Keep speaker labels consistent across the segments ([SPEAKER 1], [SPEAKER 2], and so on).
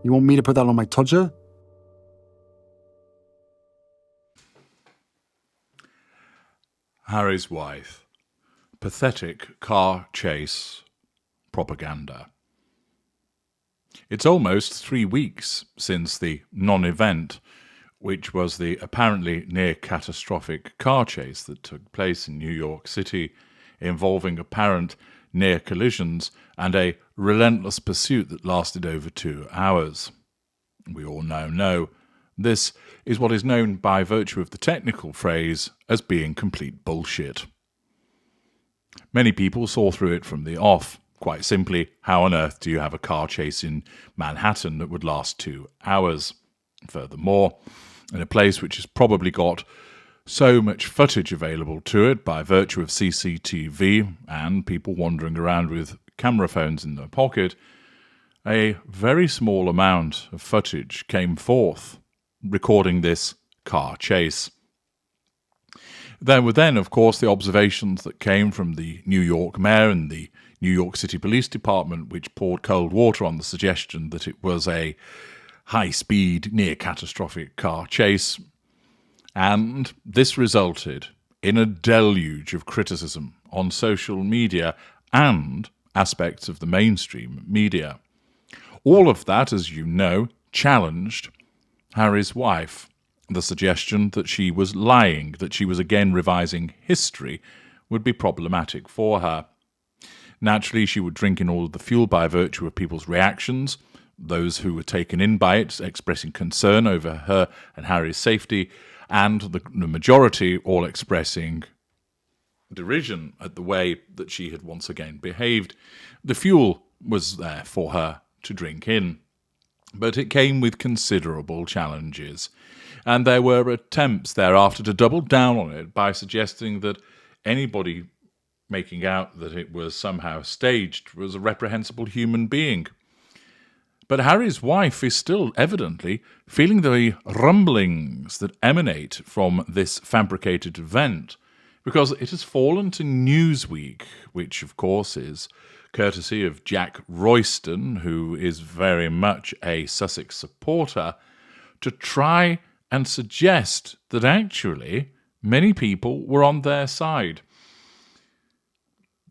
[SPEAKER 1] You want me to put that on my tudger?
[SPEAKER 2] Harry's wife. Pathetic car chase propaganda. It's almost 3 weeks since the non-event, which was the apparently near-catastrophic car chase that took place in New York City, involving apparent near collisions and a relentless pursuit that lasted over 2 hours. We all now know this is what is known by virtue of the technical phrase as being complete bullshit. Many people saw through it from the off. Quite simply, how on earth do you have a car chase in Manhattan that would last 2 hours? Furthermore, in a place which has probably got so much footage available to it by virtue of CCTV and people wandering around with camera phones in their pocket, a very small amount of footage came forth recording this car chase. There were then, of course, the observations that came from the New York mayor and the New York City Police Department, which poured cold water on the suggestion that it was a high-speed, near-catastrophic car chase. And this resulted in a deluge of criticism on social media and aspects of the mainstream media. All of that, as you know, challenged Harry's wife. The suggestion that she was lying, that she was again revising history, would be problematic for her. Naturally, she would drink in all of the fuel by virtue of people's reactions, those who were taken in by it expressing concern over her and Harry's safety, and the majority all expressing derision at the way that she had once again behaved. The fuel was there for her to drink in, but it came with considerable challenges, and there were attempts thereafter to double down on it by suggesting that anybody making out that it was somehow staged was a reprehensible human being. But Harry's wife is still evidently feeling the rumblings that emanate from this fabricated event, because it has fallen to Newsweek, which of course is courtesy of Jack Royston, who is very much a Sussex supporter, to try and suggest that actually many people were on their side.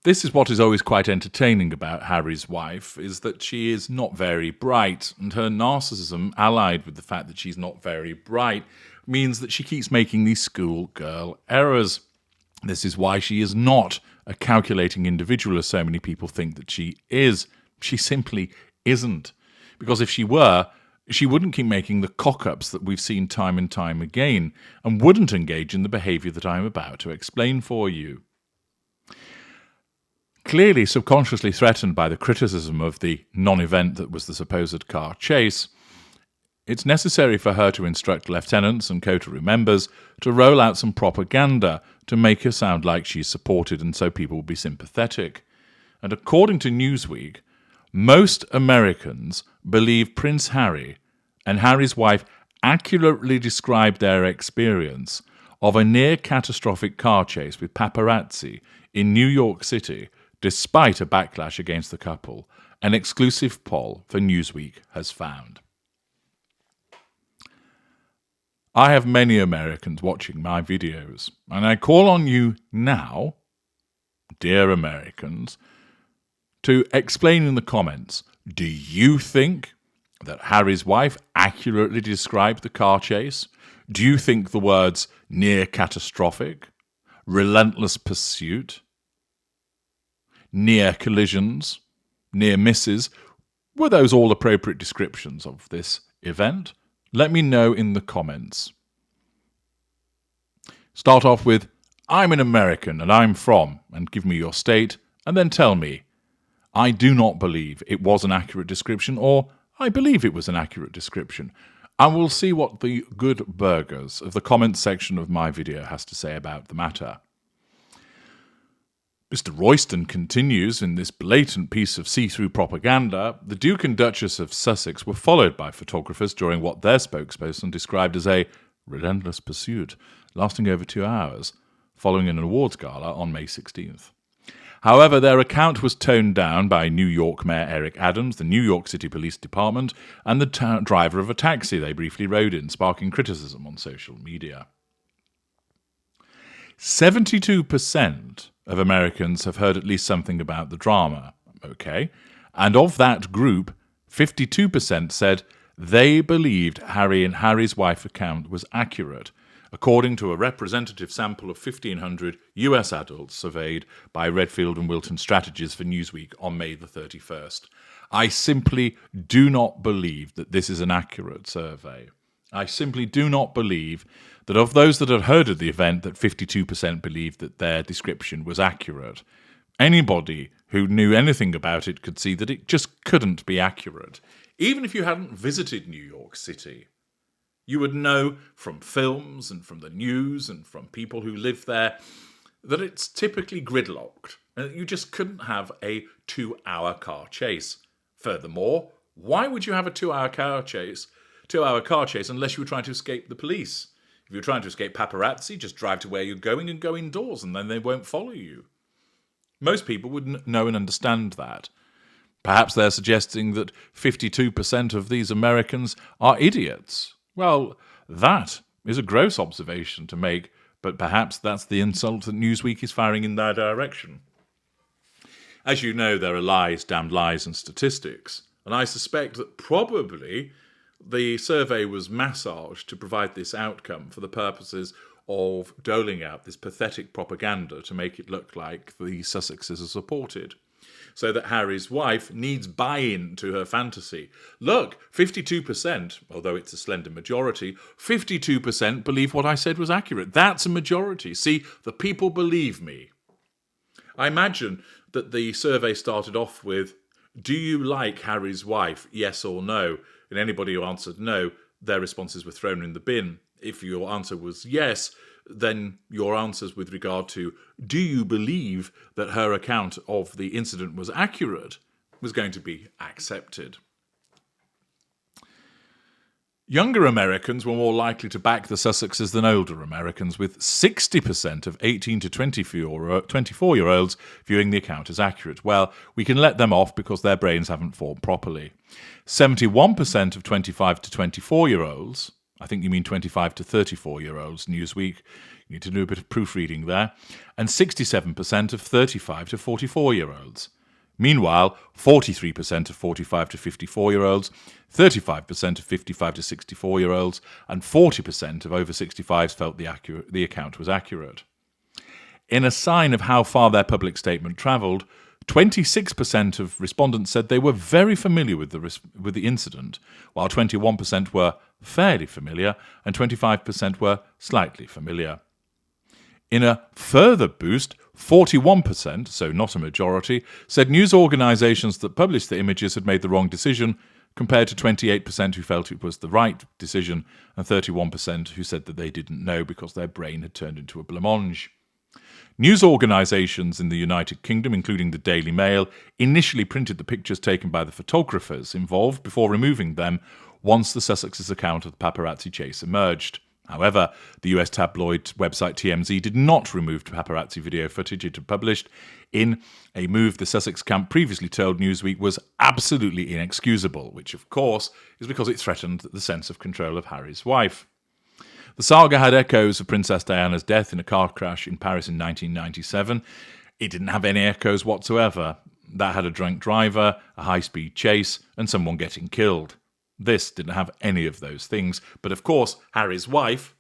[SPEAKER 2] This is what is always quite entertaining about Harry's wife, is that she is not very bright, and her narcissism, allied with the fact that she's not very bright, means that she keeps making these schoolgirl errors. This is why she is not a calculating individual, as so many people think that she is. She simply isn't. Because if she were, she wouldn't keep making the cock-ups that we've seen time and time again, and wouldn't engage in the behaviour that I'm about to explain for you. Clearly subconsciously threatened by the criticism of the non-event that was the supposed car chase, it's necessary for her to instruct lieutenants and coterie members to roll out some propaganda to make her sound like she's supported and so people will be sympathetic. And according to Newsweek, most Americans believe Prince Harry and Harry's wife accurately described their experience of a near-catastrophic car chase with paparazzi in New York City, despite a backlash against the couple, an exclusive poll for Newsweek has found. I have many Americans watching my videos, and I call on you now, dear Americans, to explain in the comments, do you think that Harry's wife accurately described the car chase? Do you think the words near catastrophic, relentless pursuit, near collisions, near misses, were those all appropriate descriptions of this event? Let me know in the comments. Start off with, I'm an American and I'm from, and give me your state, and then tell me, I do not believe it was an accurate description, or I believe it was an accurate description. And we'll see what the good burgers of the comments section of my video has to say about the matter. Mr. Royston continues in this blatant piece of see-through propaganda. The Duke and Duchess of Sussex were followed by photographers during what their spokesperson described as a relentless pursuit, lasting over 2 hours, following an awards gala on May 16th. However, their account was toned down by New York Mayor Eric Adams, the New York City Police Department, and the driver of a taxi they briefly rode in, sparking criticism on social media. 72% of Americans have heard at least something about the drama. Okay. And of that group, 52% said they believed Harry and Harry's wife account was accurate, according to a representative sample of 1,500 US adults surveyed by Redfield and Wilton Strategies for Newsweek on May the 31st. I simply do not believe that this is an accurate survey. I simply do not believe that of those that had heard of the event, that 52% believed that their description was accurate. Anybody who knew anything about it could see that it just couldn't be accurate. Even if you hadn't visited New York City, you would know from films and from the news and from people who live there that it's typically gridlocked and that you just couldn't have a 2-hour car chase. Furthermore, why would you have a 2-hour car chase unless you were trying to escape the police? If you're trying to escape paparazzi, just drive to where you're going and go indoors, and then they won't follow you. Most people would know and understand that. Perhaps they're suggesting that 52% of these Americans are idiots. Well, that is a gross observation to make, but perhaps that's the insult that Newsweek is firing in their direction. As you know, there are lies, damned lies, and statistics, and I suspect that probably the survey was massaged to provide this outcome for the purposes of doling out this pathetic propaganda to make it look like the Sussexes are supported, so that Harry's wife needs buy-in to her fantasy. Look, 52%, although it's a slender majority, 52% believe what I said was accurate. That's a majority. See, the people believe me. I imagine that the survey started off with, do you like Harry's wife, yes or no? And anybody who answered no, their responses were thrown in the bin. If your answer was yes, then your answers with regard to, do you believe that her account of the incident was accurate, was going to be accepted. Younger Americans were more likely to back the Sussexes than older Americans, with 60% of 18 to 24-year-olds viewing the account as accurate. Well, we can let them off because their brains haven't formed properly. 71% of 25 to 24-year-olds, I think you mean 25 to 34-year-olds, Newsweek, you need to do a bit of proofreading there, and 67% of 35 to 44-year-olds. Meanwhile, 43% of 45 to 54-year-olds, 35% of 55 to 64-year-olds, and 40% of over 65s felt the account was accurate. In a sign of how far their public statement travelled, 26% of respondents said they were very familiar with the incident, while 21% were fairly familiar and 25% were slightly familiar. In a further boost, 41%, so not a majority, said news organisations that published the images had made the wrong decision, compared to 28% who felt it was the right decision and 31% who said that they didn't know because their brain had turned into a blancmange. News organisations in the United Kingdom, including the Daily Mail, initially printed the pictures taken by the photographers involved before removing them once the Sussexes' account of the paparazzi chase emerged. However, the US tabloid website TMZ did not remove paparazzi video footage it had published in a move the Sussex camp previously told Newsweek was absolutely inexcusable, which of course is because it threatened the sense of control of Harry's wife. The saga had echoes of Princess Diana's death in a car crash in Paris in 1997. It didn't have any echoes whatsoever. That had a drunk driver, a high-speed chase, and someone getting killed. This didn't have any of those things, but of course Harry's wife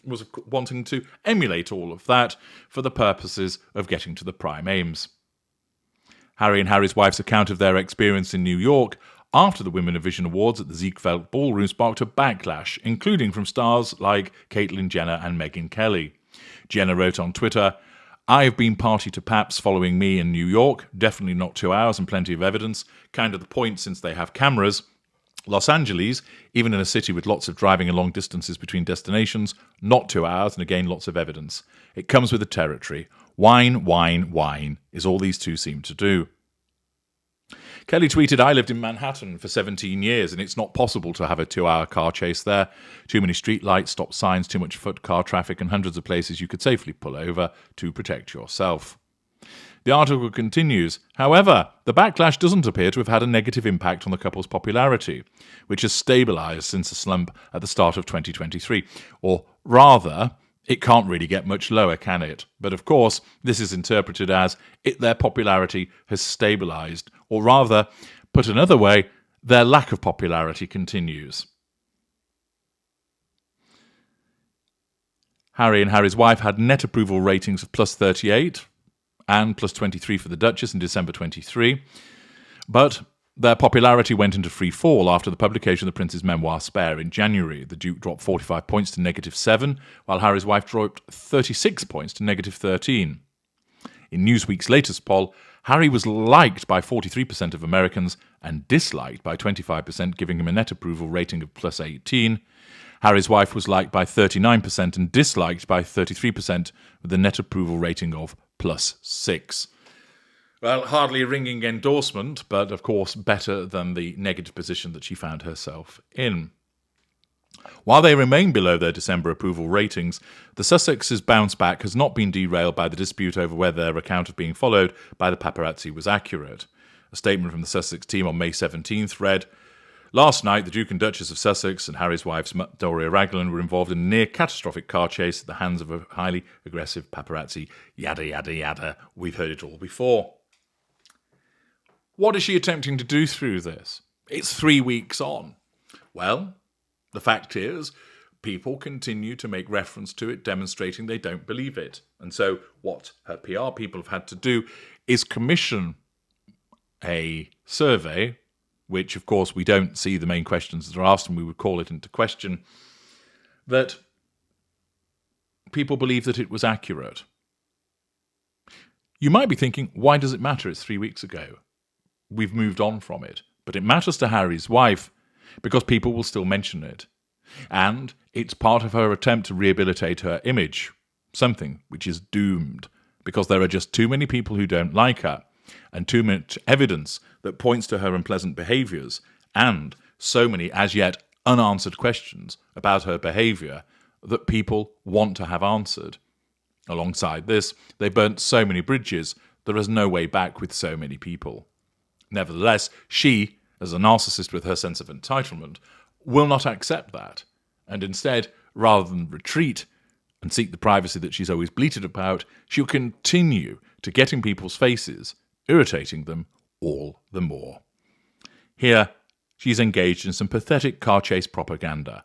[SPEAKER 2] was wanting to emulate all of that for the purposes of getting to the prime aims. Harry and Harry's wife's account of their experience in New York after the Women of Vision Awards at the Ziegfeld Ballroom sparked a backlash, including from stars like Caitlyn Jenner and Meghan Kelly. Jenner wrote on Twitter, "I have been party to Paps following me in New York, definitely not 2 hours and plenty of evidence, kind of the point since they have cameras. Los Angeles, even in a city with lots of driving and long distances between destinations, not 2 hours and again lots of evidence. It comes with the territory. Wine, wine, wine is all these two seem to do." Kelly tweeted, "I lived in Manhattan for 17 years and it's not possible to have a 2-hour car chase there. Too many street lights, stop signs, too much foot car traffic and hundreds of places you could safely pull over to protect yourself." The article continues, however, the backlash doesn't appear to have had a negative impact on the couple's popularity, which has stabilised since a slump at the start of 2023. Or rather, it can't really get much lower, can it? But of course, this is interpreted as their popularity has stabilised, or rather, put another way, their lack of popularity continues. Harry and Harry's wife had net approval ratings of plus 38 and plus 23 for the Duchess in December 23, but their popularity went into free fall after the publication of the Prince's memoir Spare in January. The Duke dropped 45 points to -7, while Harry's wife dropped 36 points to -13. In Newsweek's latest poll, Harry was liked by 43% of Americans and disliked by 25%, giving him a net approval rating of plus 18. Harry's wife was liked by 39% and disliked by 33%, with a net approval rating of plus 6. Well, hardly a ringing endorsement, but of course better than the negative position that she found herself in. While they remain below their December approval ratings, the Sussexes' bounce back has not been derailed by the dispute over whether their account of being followed by the paparazzi was accurate. A statement from the Sussex team on May 17th read, "Last night, the Duke and Duchess of Sussex and Harry's wife, Doria Raglan, were involved in a near-catastrophic car chase at the hands of a highly aggressive paparazzi. Yada, yada, yada. We've heard it all before." What is she attempting to do through this? It's 3 weeks on. Well, the fact is, people continue to make reference to it, demonstrating they don't believe it. And so what her PR people have had to do is commission a survey, which, of course, we don't see the main questions that are asked, and we would call it into question, that people believe that it was accurate. You might be thinking, why does it matter? It's 3 weeks ago. We've moved on from it. But it matters to Harry's wife because people will still mention it. And it's part of her attempt to rehabilitate her image, something which is doomed because there are just too many people who don't like her and too much evidence that points to her unpleasant behaviours and so many as yet unanswered questions about her behaviour that people want to have answered. Alongside this, they burnt so many bridges, there is no way back with so many people. Nevertheless, she, as a narcissist with her sense of entitlement, will not accept that, and instead, rather than retreat and seek the privacy that she's always bleated about, she'll continue to get in people's faces, irritating them all the more. Here, she's engaged in some pathetic car chase propaganda,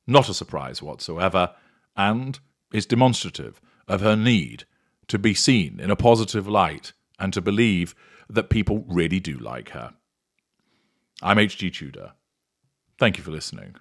[SPEAKER 2] not a surprise whatsoever, and is demonstrative of her need to be seen in a positive light and to believe that people really do like her. I'm H.G. Tudor. Thank you for listening.